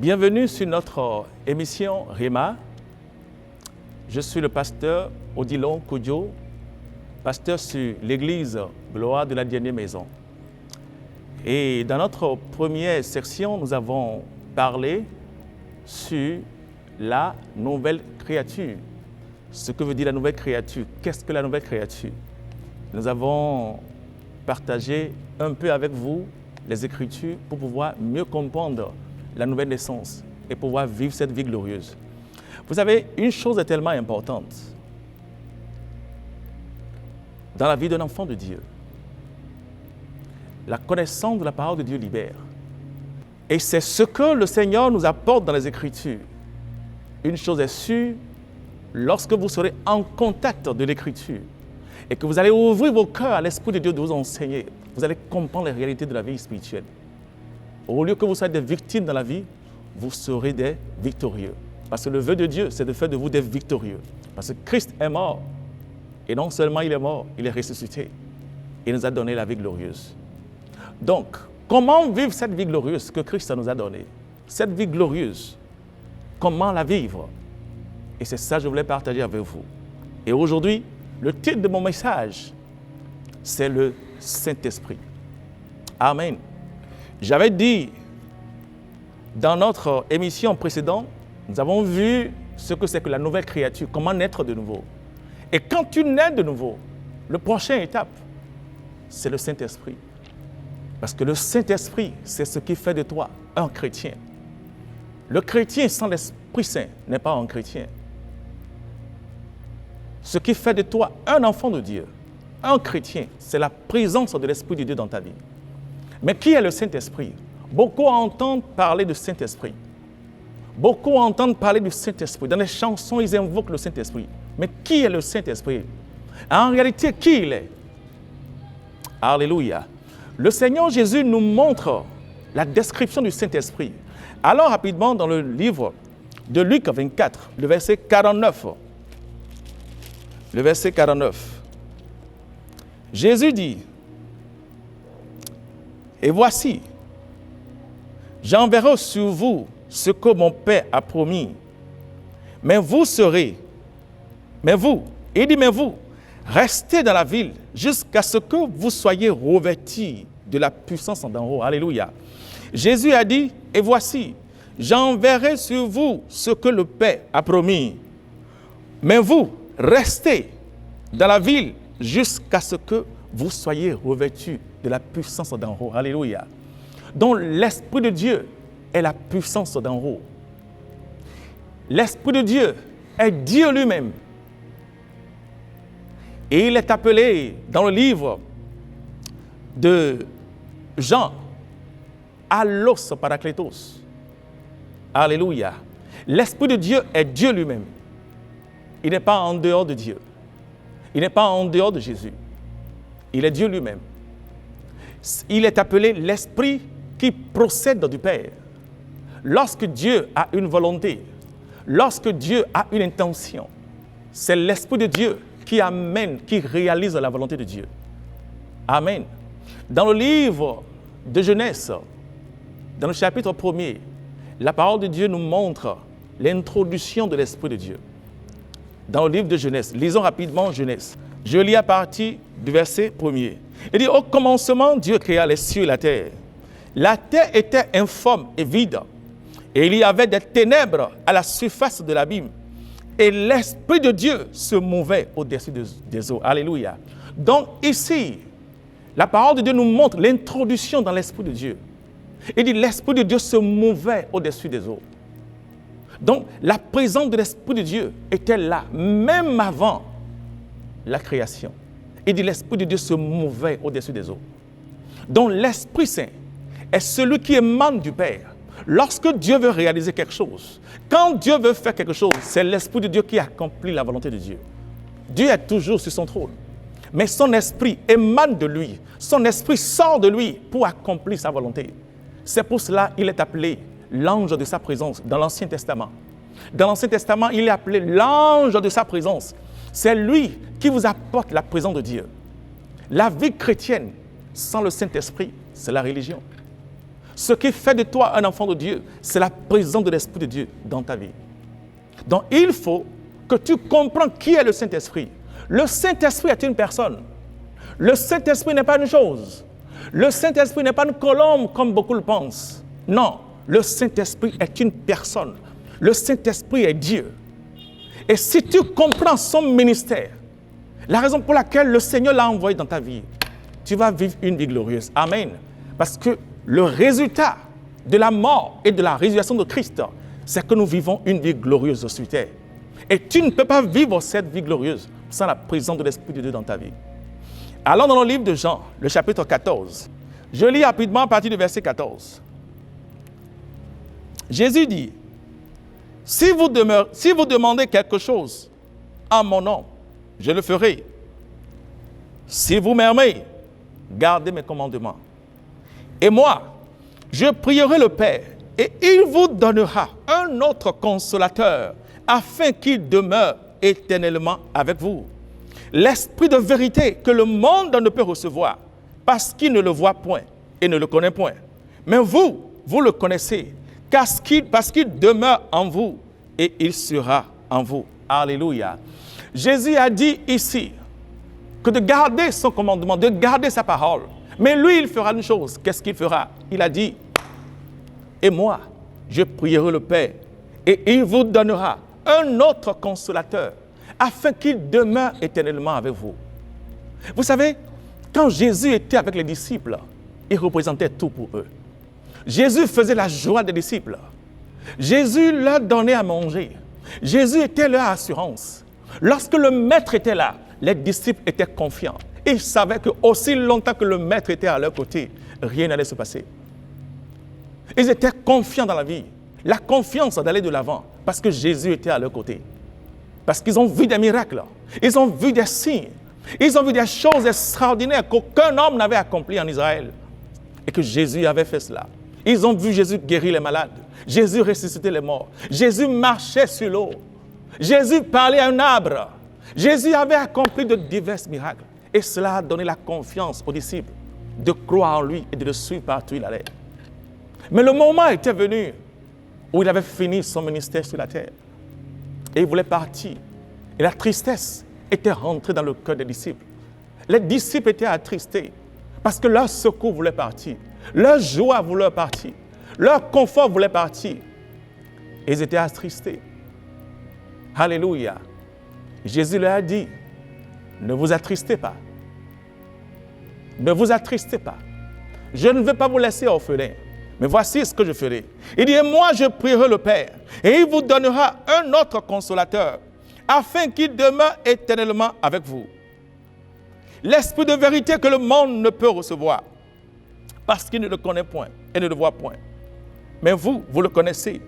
Bienvenue sur notre émission Rhéma. Je suis le pasteur Odilon Kodjo, pasteur sur l'église Gloire de la Dernière Maison. Et dans notre première section, nous avons parlé sur la nouvelle créature. Ce que veut dire la nouvelle créature? Qu'est-ce que la nouvelle créature? Nous avons partagé un peu avec vous les Écritures pour pouvoir mieux comprendre la nouvelle naissance et pouvoir vivre cette vie glorieuse. Vous savez, une chose est tellement importante dans la vie d'un enfant de Dieu. La connaissance de la parole de Dieu libère. Et c'est ce que le Seigneur nous apporte dans les Écritures. Une chose est sûre, lorsque vous serez en contact de l'Écriture et que vous allez ouvrir vos cœurs à l'Esprit de Dieu de vous enseigner, vous allez comprendre les réalités de la vie spirituelle. Au lieu que vous soyez des victimes dans la vie, vous serez des victorieux. Parce que le vœu de Dieu, c'est de faire de vous des victorieux. Parce que Christ est mort. Et non seulement il est mort, il est ressuscité. Il nous a donné la vie glorieuse. Donc, comment vivre cette vie glorieuse que Christ nous a donnée? Cette vie glorieuse, comment la vivre? Et c'est ça que je voulais partager avec vous. Et aujourd'hui, le titre de mon message, c'est le Saint-Esprit. Amen. J'avais dit, dans notre émission précédente, nous avons vu ce que c'est que la nouvelle créature, comment naître de nouveau. Et quand tu nais de nouveau, la prochaine étape, c'est le Saint-Esprit. Parce que le Saint-Esprit, c'est ce qui fait de toi un chrétien. Le chrétien sans l'Esprit Saint n'est pas un chrétien. Ce qui fait de toi un enfant de Dieu, un chrétien, c'est la présence de l'Esprit de Dieu dans ta vie. Mais qui est le Saint-Esprit? Beaucoup entendent parler du Saint-Esprit. Beaucoup entendent parler du Saint-Esprit. Dans les chansons, ils invoquent le Saint-Esprit. Mais qui est le Saint-Esprit? En réalité, qui il est? Alléluia. Le Seigneur Jésus nous montre la description du Saint-Esprit. Allons rapidement dans le livre de Luc 24, le verset 49. Le verset 49. Jésus dit, « Et voici, j'enverrai sur vous ce que mon Père a promis. Mais vous, restez dans la ville jusqu'à ce que vous soyez revêtis de la puissance d'en haut. » Alléluia. Jésus a dit, « Et voici, j'enverrai sur vous ce que le Père a promis. Mais vous, restez dans la ville jusqu'à ce que vous soyez revêtus de la puissance d'en haut. » Alléluia. Donc l'Esprit de Dieu est la puissance d'en haut. L'Esprit de Dieu est Dieu lui-même. Et il est appelé dans le livre de Jean, Allos Parakletos. Alléluia. L'Esprit de Dieu est Dieu lui-même. Il n'est pas en dehors de Dieu. Il n'est pas en dehors de Jésus. Il est Dieu lui-même. Il est appelé l'Esprit qui procède du Père. Lorsque Dieu a une volonté, lorsque Dieu a une intention, c'est l'Esprit de Dieu qui amène, qui réalise la volonté de Dieu. Amen. Dans le livre de Genèse, dans le chapitre 1er, la parole de Dieu nous montre l'introduction de l'Esprit de Dieu. Dans le livre de Genèse, lisons rapidement Genèse. Je lis à partir du verset 1er. Il dit, « Au commencement, Dieu créa les cieux et la terre. La terre était informe et vide, et il y avait des ténèbres à la surface de l'abîme. Et l'Esprit de Dieu se mouvait au-dessus des eaux. » Alléluia. Donc ici, la parole de Dieu nous montre l'introduction dans l'Esprit de Dieu. Il dit, l'Esprit de Dieu se mouvait au-dessus des eaux. Donc la présence de l'Esprit de Dieu était là, même avant la création. Il dit, l'Esprit de Dieu se mouvait au-dessus des eaux. Donc l'Esprit Saint est celui qui émane du Père. Lorsque Dieu veut réaliser quelque chose, quand Dieu veut faire quelque chose, c'est l'Esprit de Dieu qui accomplit la volonté de Dieu. Dieu est toujours sur son trône. Mais son esprit émane de lui. Son esprit sort de lui pour accomplir sa volonté. C'est pour cela qu'il est appelé l'ange de sa présence dans l'Ancien Testament. Dans l'Ancien Testament, il est appelé l'ange de sa présence. C'est lui qui vous apporte la présence de Dieu. La vie chrétienne sans le Saint-Esprit, c'est la religion. Ce qui fait de toi un enfant de Dieu, c'est la présence de l'Esprit de Dieu dans ta vie. Donc, il faut que tu comprennes qui est le Saint-Esprit. Le Saint-Esprit est une personne. Le Saint-Esprit n'est pas une chose. Le Saint-Esprit n'est pas une colombe comme beaucoup le pensent. Non, le Saint-Esprit est une personne. Le Saint-Esprit est Dieu. Et si tu comprends son ministère, la raison pour laquelle le Seigneur l'a envoyé dans ta vie, tu vas vivre une vie glorieuse. Amen. Parce que le résultat de la mort et de la résurrection de Christ, c'est que nous vivons une vie glorieuse sur terre. Et tu ne peux pas vivre cette vie glorieuse sans la présence de l'Esprit de Dieu dans ta vie. Allons dans le livre de Jean, le chapitre 14. Je lis rapidement à partir du verset 14. Jésus dit, si vous demandez quelque chose en mon nom, je le ferai. Si vous m'aimez, gardez mes commandements. Et moi, je prierai le Père, et il vous donnera un autre consolateur, afin qu'il demeure éternellement avec vous. L'Esprit de vérité que le monde ne peut recevoir, parce qu'il ne le voit point et ne le connaît point. Mais vous, vous le connaissez, parce qu'il demeure en vous et il sera en vous. Alléluia. Jésus a dit ici que de garder son commandement, de garder sa parole. Mais lui, il fera une chose. Qu'est-ce qu'il fera? Il a dit, et moi, je prierai le Père, et il vous donnera un autre consolateur, afin qu'il demeure éternellement avec vous. Vous savez, quand Jésus était avec les disciples, il représentait tout pour eux. Jésus faisait la joie des disciples. Jésus leur donnait à manger. Jésus était leur assurance. Lorsque le maître était là, les disciples étaient confiants. Ils savaient que aussi longtemps que le maître était à leur côté, rien n'allait se passer. Ils étaient confiants dans la vie. La confiance d'aller de l'avant, parce que Jésus était à leur côté. Parce qu'ils ont vu des miracles, ils ont vu des signes, ils ont vu des choses extraordinaires qu'aucun homme n'avait accomplies en Israël. Et que Jésus avait fait cela. Ils ont vu Jésus guérir les malades, Jésus ressusciter les morts, Jésus marchait sur l'eau, Jésus parlait à un arbre, Jésus avait accompli de divers miracles. Et cela a donné la confiance aux disciples de croire en lui et de le suivre partout où il allait. Mais le moment était venu où il avait fini son ministère sur la terre. Et il voulait partir. Et la tristesse était rentrée dans le cœur des disciples. Les disciples étaient attristés parce que leur secours voulait partir. Leur joie voulait partir. Leur confort voulait partir. Et ils étaient attristés. Alléluia. Jésus leur a dit, ne vous attristez pas. Ne vous attristez pas. Je ne veux pas vous laisser orphelins. Mais voici ce que je ferai. Il dit, moi je prierai le Père, et il vous donnera un autre consolateur, afin qu'il demeure éternellement avec vous. L'Esprit de vérité que le monde ne peut recevoir, parce qu'il ne le connaît point et ne le voit point. Mais vous, vous le connaissez,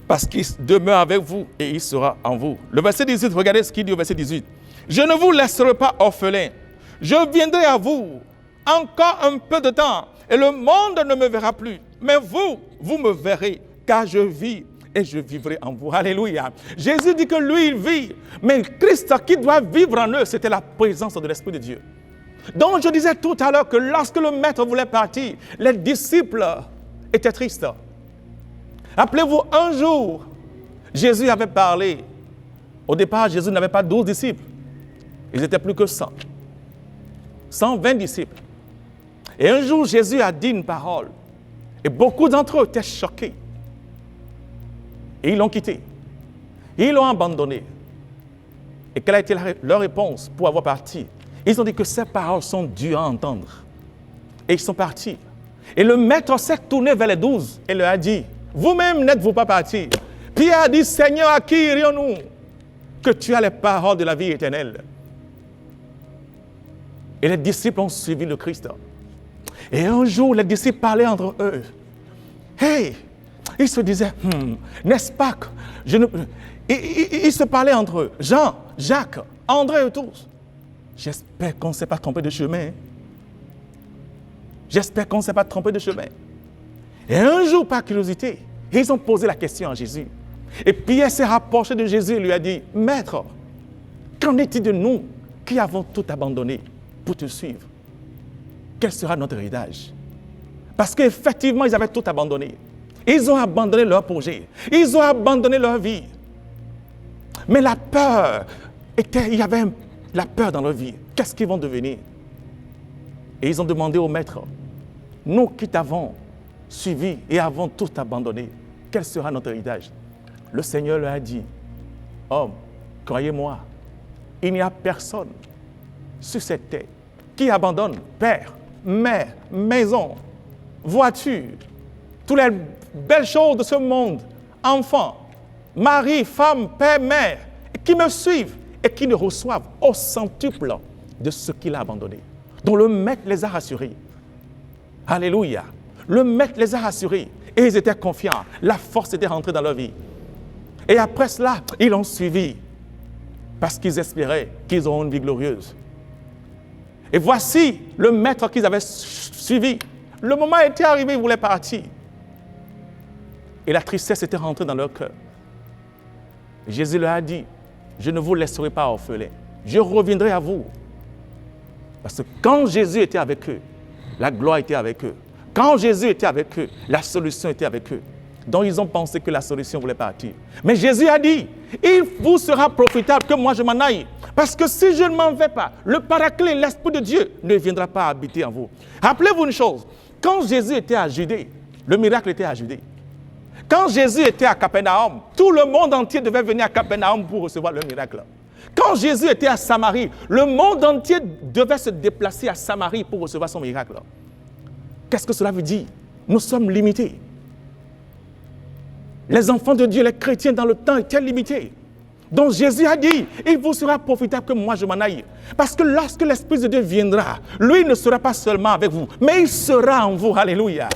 parce qu'il demeure avec vous et il sera en vous. Le verset 18, regardez ce qu'il dit au verset 18. Je ne vous laisserai pas orphelin. Je viendrai à vous encore un peu de temps, et le monde ne me verra plus. Mais vous, vous me verrez, car je vis et je vivrai en vous. Alléluia. Jésus dit que lui, il vit. Mais Christ qui doit vivre en eux, c'était la présence de l'Esprit de Dieu. Donc je disais tout à l'heure que lorsque le maître voulait partir, les disciples étaient tristes. Rappelez-vous, un jour, Jésus avait parlé. Au départ, Jésus n'avait pas 12 disciples. Ils étaient plus que 100. 120 disciples. Et un jour, Jésus a dit une parole. Et beaucoup d'entre eux étaient choqués. Et ils l'ont quitté. Et ils l'ont abandonné. Et quelle a été leur réponse pour avoir parti? Ils ont dit que ces paroles sont dures à entendre. Et ils sont partis. Et le maître s'est tourné vers les 12 et leur a dit, vous-même n'êtes-vous pas partis? Pierre a dit, Seigneur, à qui irions-nous? Que tu as les paroles de la vie éternelle. Et les disciples ont suivi le Christ. Et un jour, les disciples parlaient entre eux. Hey! Ils se disaient, n'est-ce pas que Ils se parlaient entre eux. Jean, Jacques, André et tous. J'espère qu'on ne s'est pas trompé de chemin. J'espère qu'on ne s'est pas trompé de chemin. Et un jour, par curiosité, ils ont posé la question à Jésus. Et Pierre s'est rapproché de Jésus et lui a dit, Maître, qu'en est-il de nous qui avons tout abandonné pour te suivre? Quel sera notre héritage? Parce qu'effectivement, ils avaient tout abandonné. Ils ont abandonné leur projet. Ils ont abandonné leur vie. Mais la peur il y avait la peur dans leur vie. Qu'est-ce qu'ils vont devenir? Et ils ont demandé au maître, nous qui t'avons suivi et avons tout abandonné, quel sera notre héritage? Le Seigneur leur a dit, homme, croyez-moi, il n'y a personne sur cette terre qui abandonne père, mère, maison, voiture, toutes les belles choses de ce monde, enfants, mari, femme, père, mère, qui me suivent et qui ne reçoivent au centuple de ce qu'il a abandonné. Donc le maître les a rassurés. Alléluia. Le maître les a rassurés et ils étaient confiants. La force était rentrée dans leur vie. Et après cela, ils l'ont suivi parce qu'ils espéraient qu'ils auront une vie glorieuse. Et voici le maître qu'ils avaient suivi. Le moment était arrivé, ils voulaient partir. Et la tristesse était rentrée dans leur cœur. Jésus leur a dit, je ne vous laisserai pas orphelins. Je reviendrai à vous. Parce que quand Jésus était avec eux, la gloire était avec eux. Quand Jésus était avec eux, la solution était avec eux. Donc ils ont pensé que la solution voulait partir. Mais Jésus a dit, il vous sera profitable que moi je m'en aille. Parce que si je ne m'en vais pas, le Paraclet, l'Esprit de Dieu, ne viendra pas habiter en vous. Rappelez-vous une chose, quand Jésus était à Judée, le miracle était à Judée. Quand Jésus était à Capernaum, tout le monde entier devait venir à Capernaum pour recevoir le miracle. Quand Jésus était à Samarie, le monde entier devait se déplacer à Samarie pour recevoir son miracle. Qu'est-ce que cela veut dire? Nous sommes limités. Les enfants de Dieu, les chrétiens dans le temps étaient limités. Donc Jésus a dit, il vous sera profitable que moi je m'en aille. Parce que lorsque l'Esprit de Dieu viendra, lui ne sera pas seulement avec vous, mais il sera en vous. Alléluia.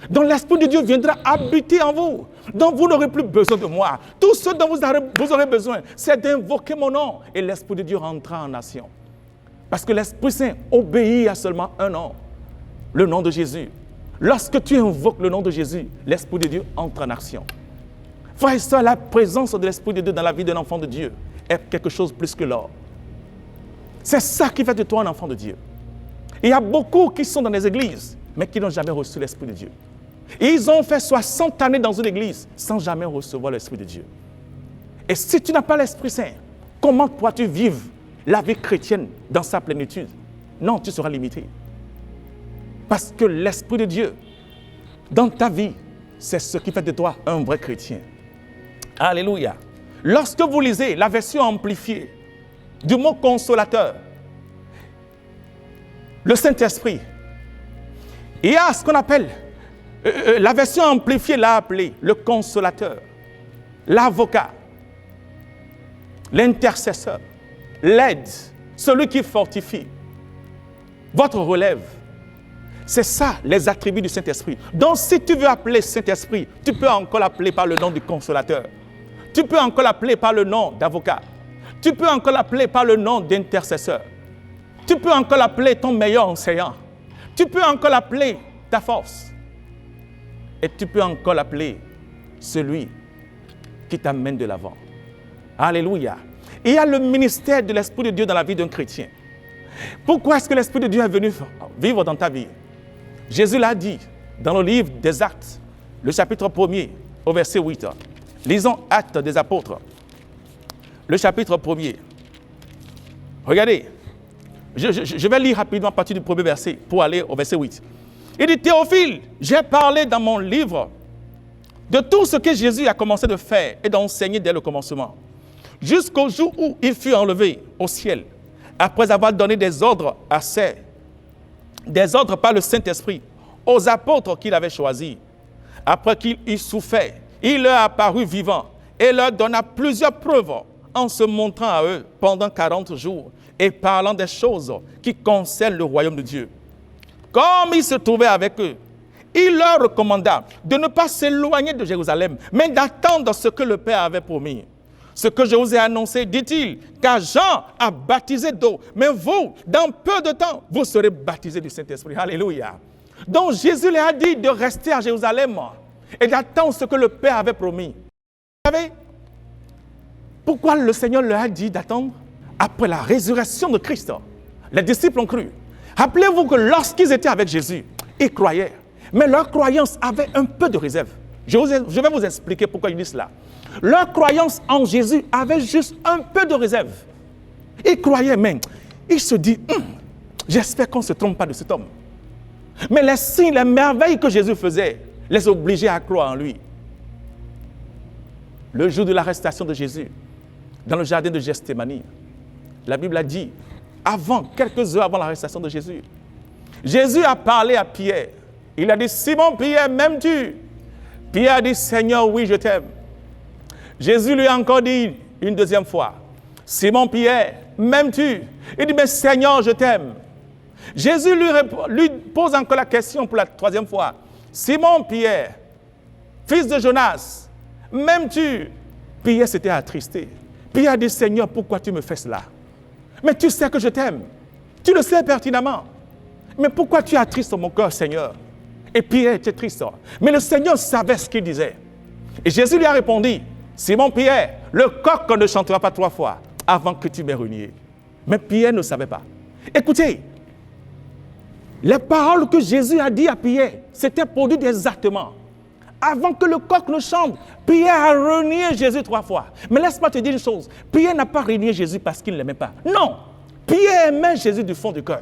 Donc l'Esprit de Dieu viendra habiter en vous. Donc vous n'aurez plus besoin de moi. Tout ce dont vous aurez besoin, c'est d'invoquer mon nom. Et l'Esprit de Dieu rentrera en action. Parce que l'Esprit Saint obéit à seulement un nom, le nom de Jésus. Lorsque tu invoques le nom de Jésus, l'Esprit de Dieu entre en action. Frère et sœur, la présence de l'Esprit de Dieu dans la vie d'un enfant de Dieu est quelque chose plus que l'or. C'est ça qui fait de toi un enfant de Dieu. Il y a beaucoup qui sont dans les églises, mais qui n'ont jamais reçu l'Esprit de Dieu. Et ils ont fait 60 années dans une église sans jamais recevoir l'Esprit de Dieu. Et si tu n'as pas l'Esprit Saint, comment pourras-tu vivre la vie chrétienne dans sa plénitude? Non, tu seras limité. Parce que l'Esprit de Dieu, dans ta vie, c'est ce qui fait de toi un vrai chrétien. Alléluia. Lorsque vous lisez la version amplifiée du mot consolateur, le Saint-Esprit, il y a ce qu'on appelle, la version amplifiée l'a appelé le consolateur, l'avocat, l'intercesseur, l'aide, celui qui fortifie, votre relève. C'est ça, les attributs du Saint-Esprit. Donc, si tu veux appeler Saint-Esprit, tu peux encore l'appeler par le nom du consolateur. Tu peux encore l'appeler par le nom d'avocat. Tu peux encore l'appeler par le nom d'intercesseur. Tu peux encore l'appeler ton meilleur enseignant. Tu peux encore l'appeler ta force. Et tu peux encore l'appeler celui qui t'amène de l'avant. Alléluia. Il y a le ministère de l'Esprit de Dieu dans la vie d'un chrétien. Pourquoi est-ce que l'Esprit de Dieu est venu vivre dans ta vie? Jésus l'a dit dans le livre des Actes, le chapitre 1er, au verset 8. Lisons Actes des Apôtres, le chapitre 1er. Regardez, je vais lire rapidement à partir du premier verset pour aller au verset 8. Il dit, Théophile, j'ai parlé dans mon livre de tout ce que Jésus a commencé de faire et d'enseigner dès le commencement, jusqu'au jour où il fut enlevé au ciel, après avoir donné des ordres par le Saint-Esprit aux apôtres qu'il avait choisis. Après qu'il y souffert, il leur apparut vivant et leur donna plusieurs preuves en se montrant à eux pendant 40 jours et parlant des choses qui concernent le royaume de Dieu. Comme il se trouvait avec eux, il leur recommanda de ne pas s'éloigner de Jérusalem, mais d'attendre ce que le Père avait promis. Ce que je vous ai annoncé, dit-il, car Jean a baptisé d'eau, mais vous, dans peu de temps, vous serez baptisés du Saint-Esprit. Alléluia. Donc Jésus leur a dit de rester à Jérusalem et d'attendre ce que le Père avait promis. Vous savez, pourquoi le Seigneur leur a dit d'attendre? Après la résurrection de Christ, les disciples ont cru. Rappelez-vous que lorsqu'ils étaient avec Jésus, ils croyaient. Mais leur croyance avait un peu de réserve. Je vais vous expliquer pourquoi ils disent cela. Leur croyance en Jésus avait juste un peu de réserve. Ils croyaient, mais ils se disent, j'espère qu'on ne se trompe pas de cet homme. Mais les signes, les merveilles que Jésus faisait, les obligeaient à croire en lui. Le jour de l'arrestation de Jésus, dans le jardin de Gethsémani, la Bible a dit, quelques heures avant l'arrestation de Jésus, Jésus a parlé à Pierre. Il a dit, Simon Pierre, m'aimes-tu? Pierre a dit, Seigneur, oui, je t'aime. Jésus lui a encore dit une deuxième fois, Simon Pierre, m'aimes-tu? Il dit, mais Seigneur, je t'aime. Jésus lui pose encore la question pour la troisième fois, Simon Pierre, fils de Jonas, m'aimes-tu? Pierre s'était attristé. Pierre a dit, Seigneur, pourquoi tu me fais cela? Mais tu sais que je t'aime. Tu le sais pertinemment. Mais pourquoi tu attristes mon cœur, Seigneur? Et Pierre était triste. Mais le Seigneur savait ce qu'il disait. Et Jésus lui a répondu, Simon Pierre, le coq ne chantera pas 3 fois avant que tu m'aies renié. Mais Pierre ne savait pas. Écoutez, les paroles que Jésus a dit à Pierre, c'était produit exactement. Avant que le coq ne chante, Pierre a renié Jésus 3 fois. Mais laisse-moi te dire une chose, Pierre n'a pas renié Jésus parce qu'il ne l'aimait pas. Non, Pierre aimait Jésus du fond du cœur.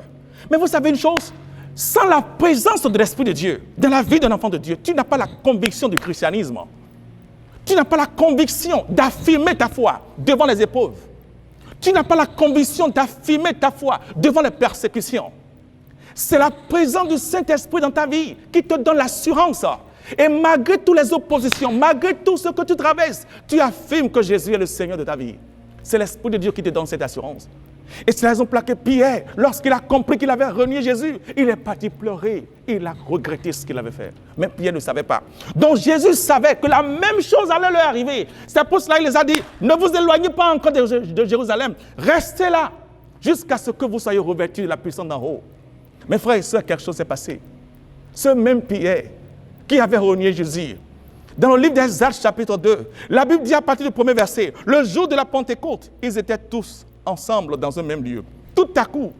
Mais vous savez une chose, sans la présence de l'Esprit de Dieu, dans la vie d'un enfant de Dieu, tu n'as pas la conviction du christianisme. Tu n'as pas la conviction d'affirmer ta foi devant les épreuves. Tu n'as pas la conviction d'affirmer ta foi devant les persécutions. C'est la présence du Saint-Esprit dans ta vie qui te donne l'assurance. Et malgré toutes les oppositions, malgré tout ce que tu traverses, tu affirmes que Jésus est le Seigneur de ta vie. C'est l'Esprit de Dieu qui te donne cette assurance. Et c'est la raison pour laquelle Pierre, lorsqu'il a compris qu'il avait renié Jésus, il est parti pleurer. Il a regretté ce qu'il avait fait. Mais Pierre ne savait pas. Donc Jésus savait que la même chose allait lui arriver. C'est pour cela qu'il les a dit, ne vous éloignez pas encore de Jérusalem. Restez là jusqu'à ce que vous soyez revêtus de la puissance d'en haut. Mes frères et sœurs, quelque chose s'est passé. Ce même Pierre qui avait renié Jésus, dans le livre des Actes chapitre 2, la Bible dit à partir du premier verset, le jour de la Pentecôte, ils étaient tous ensemble dans un même lieu. Tout à coup,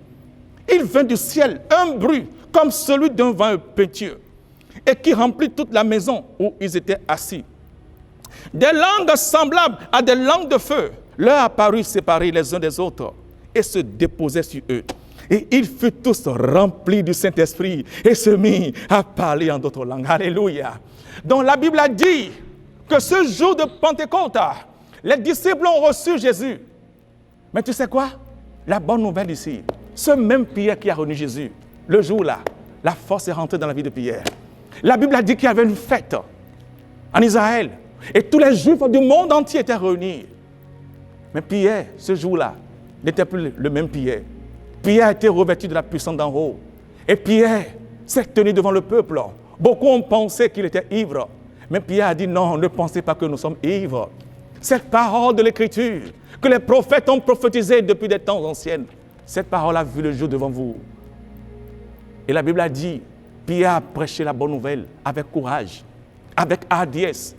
il vint du ciel un bruit comme celui d'un vent impétueux et qui remplit toute la maison où ils étaient assis. Des langues semblables à des langues de feu leur apparurent séparées les uns des autres et se déposaient sur eux. Et ils furent tous remplis du Saint-Esprit et se mirent à parler en d'autres langues. Alléluia. Donc la Bible a dit que ce jour de Pentecôte, les disciples ont reçu Jésus. Mais tu sais quoi? La bonne nouvelle ici, ce même Pierre qui a renié Jésus, le jour-là, la force est rentrée dans la vie de Pierre. La Bible a dit qu'il y avait une fête en Israël et tous les Juifs du monde entier étaient réunis. Mais Pierre, ce jour-là, n'était plus le même Pierre. Pierre a été revêtu de la puissance d'en haut. Et Pierre s'est tenu devant le peuple. Beaucoup ont pensé qu'il était ivre. Mais Pierre a dit non, ne pensez pas que nous sommes ivres. Cette parole de l'Écriture que les prophètes ont prophétisée depuis des temps anciens, cette parole a vu le jour devant vous. Et la Bible a dit, Pierre a prêché la bonne nouvelle avec courage, avec hardiesse.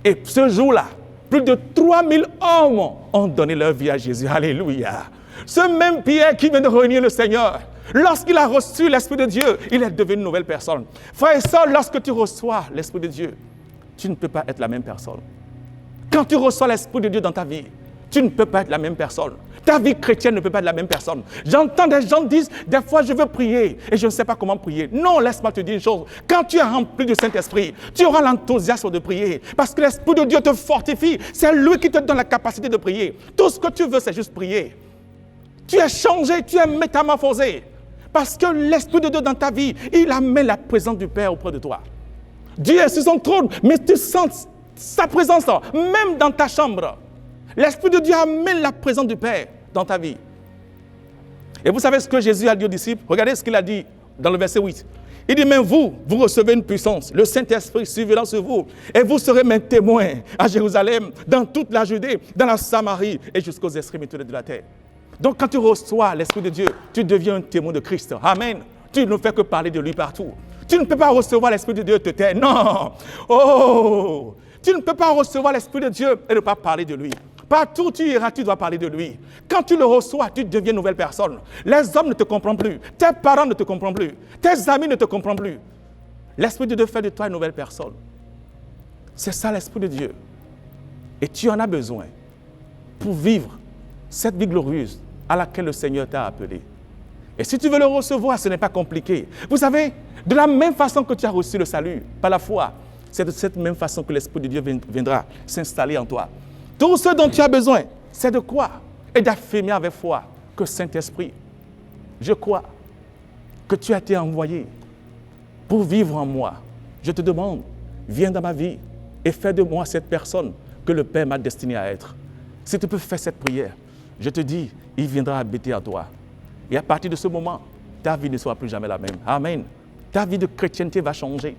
Et ce jour-là, plus de 3000 hommes ont donné leur vie à Jésus. Alléluia. Ce même Pierre qui vient de renier le Seigneur, lorsqu'il a reçu l'Esprit de Dieu, il est devenu une nouvelle personne. Frère et sœur, lorsque tu reçois l'Esprit de Dieu, tu ne peux pas être la même personne. Quand tu reçois l'Esprit de Dieu dans ta vie, tu ne peux pas être la même personne. Ta vie chrétienne ne peut pas être la même personne. J'entends des gens dire, des fois je veux prier et je ne sais pas comment prier. Non, laisse-moi te dire une chose. Quand tu es rempli du Saint-Esprit, tu auras l'enthousiasme de prier. Parce que l'Esprit de Dieu te fortifie. C'est lui qui te donne la capacité de prier. Tout ce que tu veux, c'est juste prier. Tu es changé, tu es métamorphosé. Parce que l'Esprit de Dieu dans ta vie, il amène la présence du Père auprès de toi. Dieu est sur son trône, mais tu sens sa présence, même dans ta chambre. L'Esprit de Dieu amène la présence du Père dans ta vie. Et vous savez ce que Jésus a dit aux disciples? Regardez ce qu'il a dit dans le verset 8. Il dit, mais vous recevez une puissance, le Saint-Esprit surveillant sur vous, et vous serez mes témoins à Jérusalem, dans toute la Judée, dans la Samarie, et jusqu'aux extrémités de la terre. Donc quand tu reçois l'Esprit de Dieu, tu deviens un témoin de Christ. Amen. Tu ne fais que parler de lui partout. Tu ne peux pas recevoir l'Esprit de Dieu et te taire. Non. Oh. Tu ne peux pas recevoir l'Esprit de Dieu et ne pas parler de lui. Partout où tu iras, tu dois parler de lui. Quand tu le reçois, tu deviens une nouvelle personne. Les hommes ne te comprennent plus. Tes parents ne te comprennent plus. Tes amis ne te comprennent plus. L'Esprit de Dieu fait de toi une nouvelle personne. C'est ça l'Esprit de Dieu. Et tu en as besoin pour vivre cette vie glorieuse à laquelle le Seigneur t'a appelé. Et si tu veux le recevoir, ce n'est pas compliqué. Vous savez, de la même façon que tu as reçu le salut par la foi, c'est de cette même façon que l'Esprit de Dieu viendra s'installer en toi. Tout ce dont tu as besoin, c'est de quoi? Et d'affirmer avec foi que Saint-Esprit, je crois que tu as été envoyé pour vivre en moi. Je te demande, viens dans ma vie et fais de moi cette personne que le Père m'a destinée à être. Si tu peux faire cette prière, je te dis, il viendra habiter en toi. Et à partir de ce moment, ta vie ne sera plus jamais la même. Amen. Ta vie de chrétienté va changer.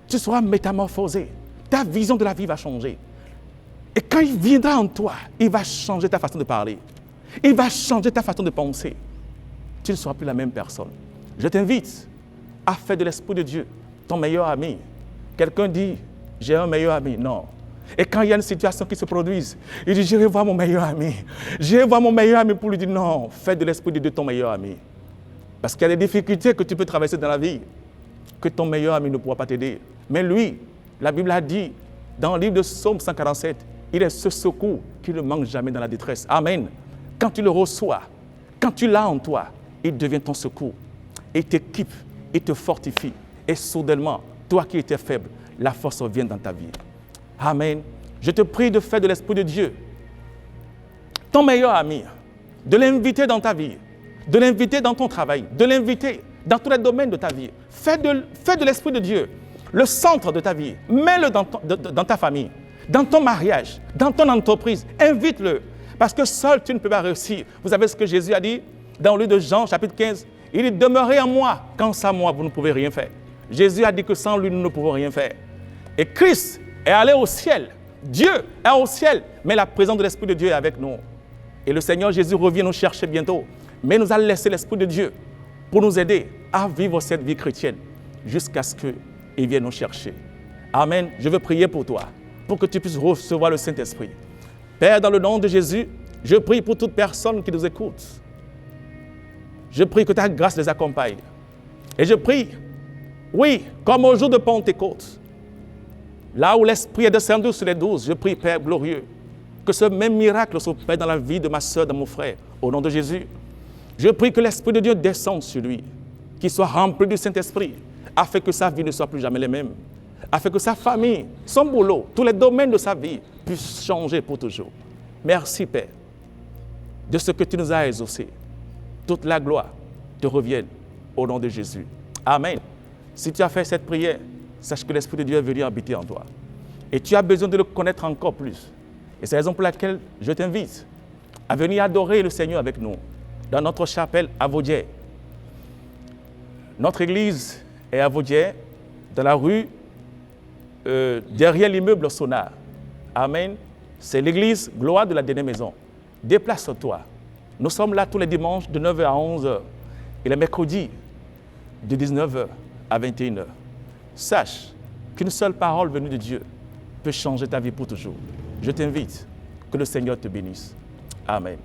Tu seras métamorphosé. Ta vision de la vie va changer. Et quand il viendra en toi, il va changer ta façon de parler. Il va changer ta façon de penser. Tu ne seras plus la même personne. Je t'invite à faire de l'Esprit de Dieu ton meilleur ami. Quelqu'un dit, j'ai un meilleur ami. Non. Et quand il y a une situation qui se produise, il dit, j'irai voir mon meilleur ami. J'irai voir mon meilleur ami pour lui dire, non, fais de l'Esprit de Dieu ton meilleur ami. Parce qu'il y a des difficultés que tu peux traverser dans la vie, que ton meilleur ami ne pourra pas t'aider. Mais lui, la Bible a dit, dans le livre de Psaume 147, il est ce secours qui ne manque jamais dans la détresse. Amen. Quand tu le reçois, quand tu l'as en toi, il devient ton secours. Il t'équipe, il te fortifie. Et soudainement, toi qui étais faible, la force revient dans ta vie. Amen. Je te prie de faire de l'Esprit de Dieu ton meilleur ami, de l'inviter dans ta vie, de l'inviter dans ton travail, de l'inviter dans tous les domaines de ta vie. Fais de l'Esprit de Dieu le centre de ta vie. Mets-le dans ta famille, dans ton mariage, dans ton entreprise. Invite-le. Parce que seul, tu ne peux pas réussir. Vous savez ce que Jésus a dit dans le livre de Jean, chapitre 15? Il dit, demeurez en moi, quand sans moi, vous ne pouvez rien faire. Jésus a dit que sans lui, nous ne pouvons rien faire. Et Christ est allé au ciel. Dieu est au ciel, mais la présence de l'Esprit de Dieu est avec nous. Et le Seigneur Jésus revient nous chercher bientôt. Mais nous a laissé l'Esprit de Dieu pour nous aider à vivre cette vie chrétienne jusqu'à ce qu'il vienne nous chercher. Amen. Je veux prier pour toi, pour que tu puisses recevoir le Saint-Esprit. Père, dans le nom de Jésus, je prie pour toute personne qui nous écoute. Je prie que ta grâce les accompagne. Et je prie, oui, comme au jour de Pentecôte, là où l'Esprit est descendu sur les 12, je prie, Père glorieux, que ce même miracle s'opère dans la vie de ma soeur, de mon frère, au nom de Jésus. Je prie que l'Esprit de Dieu descende sur lui, qu'il soit rempli du Saint-Esprit, afin que sa vie ne soit plus jamais la même, afin que sa famille, son boulot, tous les domaines de sa vie puissent changer pour toujours. Merci, Père, de ce que tu nous as exaucé. Toute la gloire te revienne au nom de Jésus. Amen. Si tu as fait cette prière, sache que l'Esprit de Dieu est venu habiter en toi. Et tu as besoin de le connaître encore plus. Et c'est la raison pour laquelle je t'invite à venir adorer le Seigneur avec nous dans notre chapelle à Vaudier. Notre église est à Vaudier, dans la rue derrière l'immeuble Sonar. Amen. C'est l'église Gloire de la Dernière Maison. Déplace-toi. Nous sommes là tous les dimanches de 9h à 11h et les mercredis de 19h à 21h. Sache qu'une seule parole venue de Dieu peut changer ta vie pour toujours. Je t'invite, que le Seigneur te bénisse. Amen.